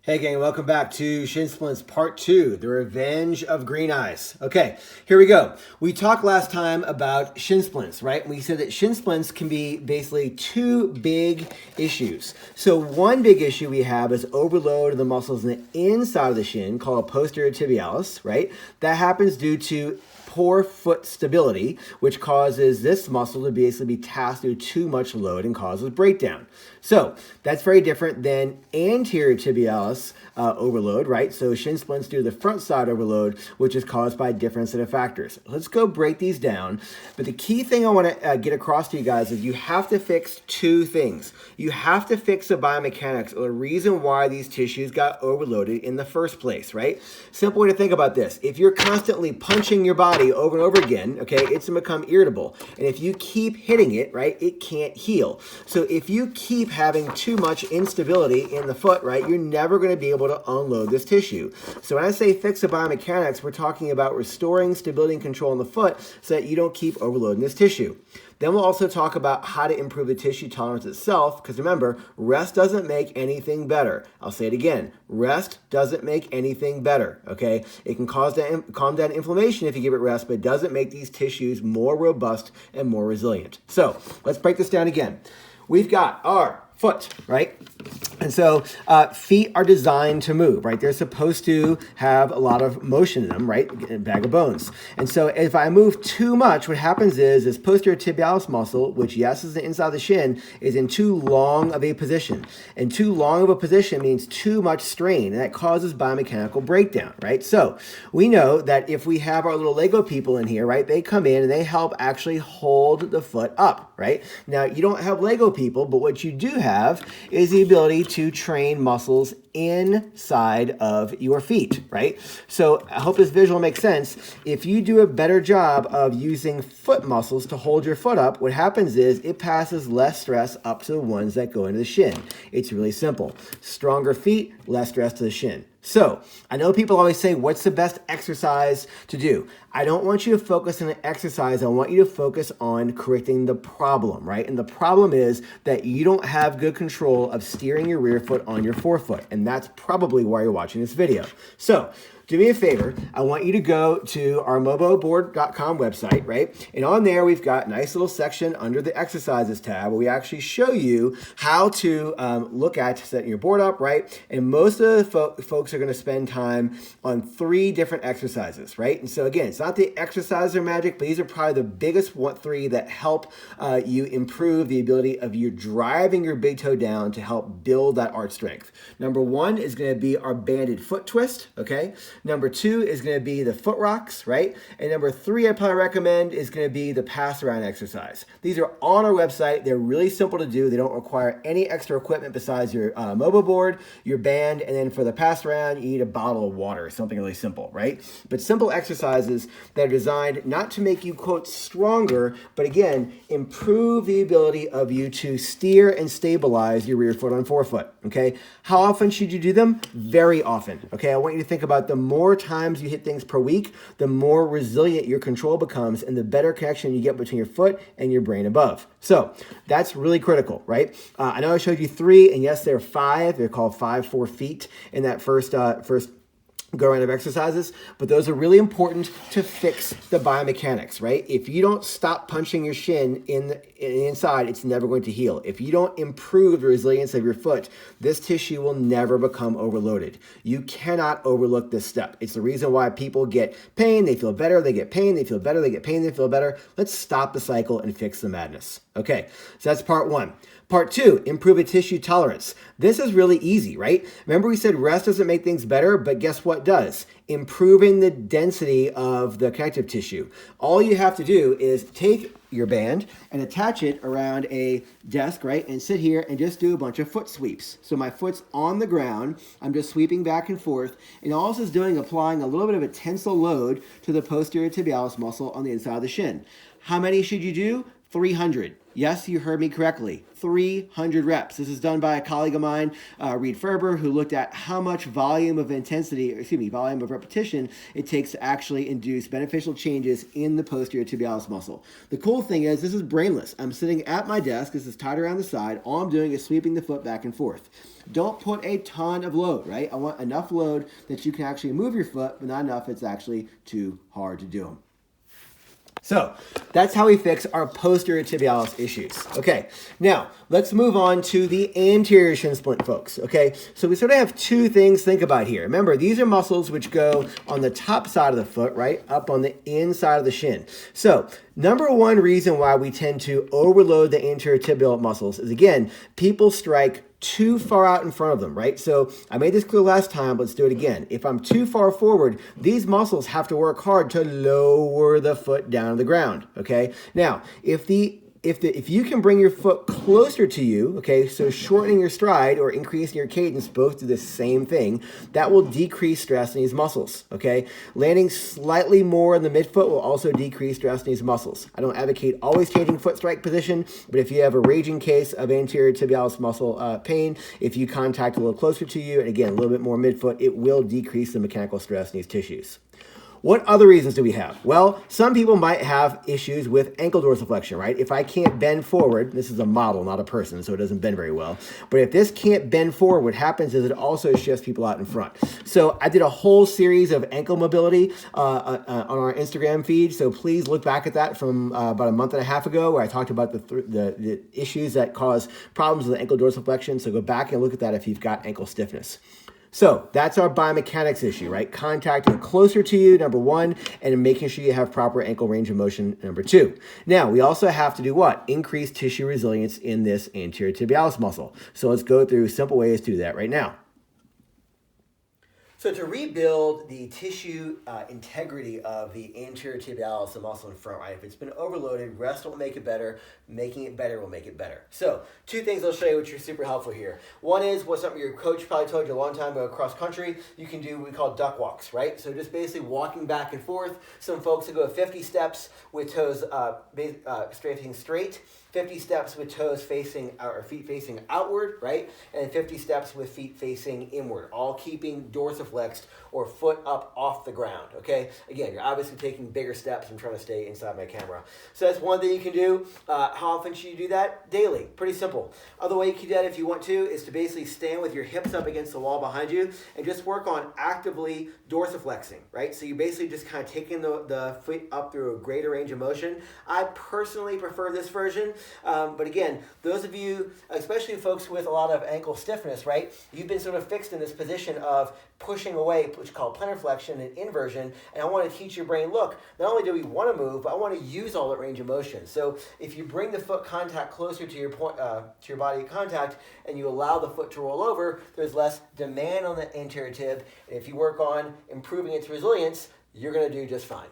Hey gang, welcome back to Shin Splints Part 2, The Revenge of Green Eyes. Okay, here we go. We talked last time about shin splints, right? We said that shin splints can be basically two big issues. So one big issue we have is overload of the muscles in the inside of the shin called posterior tibialis, right? That happens due to poor foot stability, which causes this muscle to basically be tasked through too much load and causes breakdown. So that's very different than anterior tibialis overload, right? So shin splints due to the front side overload, which is caused by a different set of factors. Let's go break these down. But the key thing I want to get across to you guys is you have to fix two things. You have to fix the biomechanics or the reason why these tissues got overloaded in the first place, right? Simple way to think about this. If you're constantly punching your body over and over again, okay, it's going to become irritable. And if you keep hitting it, right, it can't heal. So if you keep having too much instability in the foot, right, you're never going to be able to unload this tissue. So when I say fix the biomechanics, we're talking about restoring stability and control in the foot so that you don't keep overloading this tissue. Then we'll also talk about how to improve the tissue tolerance itself, because remember, rest doesn't make anything better. I'll say it again. Rest doesn't make anything better, okay? It can calm down inflammation if you give it rest, but it doesn't make these tissues more robust and more resilient. So let's break this down again. We've got our foot, right? And so feet are designed to move, right? They're supposed to have a lot of motion in them, right? A bag of bones. And so if I move too much, what happens is this posterior tibialis muscle, which yes is the inside of the shin, is in too long of a position. And too long of a position means too much strain, and that causes biomechanical breakdown, right? So we know that if we have our little Lego people in here, right, they come in and they help actually hold the foot up, right? Now, you don't have Lego people, but what you do have is the ability to train muscles inside of your feet, right? So I hope this visual makes sense. If you do a better job of using foot muscles to hold your foot up, what happens is it passes less stress up to the ones that go into the shin. It's really simple. Stronger feet, less stress to the shin. So I know people always say, what's the best exercise to do? I don't want you to focus on the exercise. I want you to focus on correcting the problem, right? And the problem is that you don't have good control of steering your rear foot on your forefoot. And that's probably why you're watching this video. So do me a favor. I want you to go to our MOBOboard.com website, right? And on there, we've got a nice little section under the exercises tab where we actually show you how to look at setting your board up, right? And most of the folks are going to spend time on 3 different exercises, right? And so again, it's not the exercises are magic, but these are probably the biggest 3 that help you improve the ability of you driving your big toe down to help build that arch strength. Number 1 is going to be our banded foot twist, okay? Number 2 is going to be the foot rocks, right? And number 3 I probably recommend is going to be the pass around exercise. These are on our website. They're really simple to do. They don't require any extra equipment besides your MOBO board, your band, and then for the pass around, you need a bottle of water, something really simple, right? But simple exercises that are designed not to make you, quote, stronger, but again, improve the ability of you to steer and stabilize your rear foot on forefoot, okay? How often should you do them? Very often, okay? I want you to think about the more times you hit things per week, the more resilient your control becomes and the better connection you get between your foot and your brain above. So that's really critical, right? I know I showed you 3, and yes, there are 5. They're called 5-4 feet in that first go around of exercises, but those are really important to fix the biomechanics, right? If you don't stop punching your shin in the inside, it's never going to heal. If you don't improve the resilience of your foot, this tissue will never become overloaded. You cannot overlook this step. It's the reason why people get pain, they feel better, they get pain, they feel better, they get pain, they feel better. Let's stop the cycle and fix the madness. Okay, so that's part 1. Part 2, improve a tissue tolerance. This is really easy, right? Remember we said rest doesn't make things better, but guess what does? Improving the density of the connective tissue. All you have to do is take your band and attach it around a desk, right? And sit here and just do a bunch of foot sweeps. So my foot's on the ground. I'm just sweeping back and forth. And all this is doing, applying a little bit of a tensile load to the posterior tibialis muscle on the inside of the shin. How many should you do? 300. Yes, you heard me correctly. 300 reps. This is done by a colleague of mine, Reed Ferber, who looked at how much volume of repetition it takes to actually induce beneficial changes in the posterior tibialis muscle. The cool thing is this is brainless. I'm sitting at my desk. This is tied around the side. All I'm doing is sweeping the foot back and forth. Don't put a ton of load, right? I want enough load that you can actually move your foot, but not enough it's actually too hard to do them. So that's how we fix our posterior tibialis issues. Okay, now let's move on to the anterior shin splint, folks. Okay, so we sort of have two things to think about here. Remember, these are muscles which go on the top side of the foot, right, up on the inside of the shin. So number one reason why we tend to overload the anterior tibial muscles is, again, people strike too far out in front of them, right? So I made this clear last time, but let's do it again. If I'm too far forward, these muscles have to work hard to lower the foot down to the ground, okay? Now, if you can bring your foot closer to you, okay, so shortening your stride or increasing your cadence both do the same thing, that will decrease stress in these muscles, okay? Landing slightly more in the midfoot will also decrease stress in these muscles. I don't advocate always changing foot strike position, but if you have a raging case of anterior tibialis muscle pain, if you contact a little closer to you, and again, a little bit more midfoot, it will decrease the mechanical stress in these tissues. What other reasons do we have? Well, some people might have issues with ankle dorsiflexion, right? If I can't bend forward, this is a model, not a person, so it doesn't bend very well. But if this can't bend forward, what happens is it also shifts people out in front. So I did a whole series of ankle mobility on our Instagram feed. So please look back at that from about a month and a half ago, where I talked about the issues that cause problems with ankle dorsiflexion. So go back and look at that if you've got ankle stiffness. So that's our biomechanics issue, right? Contacting closer to you, number one, and making sure you have proper ankle range of motion, number two. Now, we also have to do what? Increase tissue resilience in this anterior tibialis muscle. So let's go through simple ways to do that right now. So to rebuild the tissue integrity of the anterior tibialis, the muscle in front, right? If it's been overloaded, rest won't make it better. Making it better will make it better. So two things I'll show you which are super helpful here. One is what something your coach probably told you a long time ago cross country. You can do what we call duck walks, right? So just basically walking back and forth. Some folks will go 50 steps with toes facing straight. 50 steps with toes facing or feet facing outward, right? And 50 steps with feet facing inward, all keeping dorsiflexed or foot up off the ground, okay? Again, you're obviously taking bigger steps. I'm trying to stay inside my camera. So that's one thing you can do. How often should you do that? Daily. Pretty simple. Other way you can do that if you want to is to basically stand with your hips up against the wall behind you and just work on actively dorsiflexing, right? So you're basically just kind of taking the foot up through a greater range of motion. I personally prefer this version. But again, those of you, especially folks with a lot of ankle stiffness, right? You've been sort of fixed in this position of pushing away, which is called plantar flexion and inversion. And I want to teach your brain, look, not only do we want to move, but I want to use all that range of motion. So if you bring the foot contact closer to your body contact and you allow the foot to roll over, there's less demand on the anterior tib. And if you work on improving its resilience, you're going to do just fine.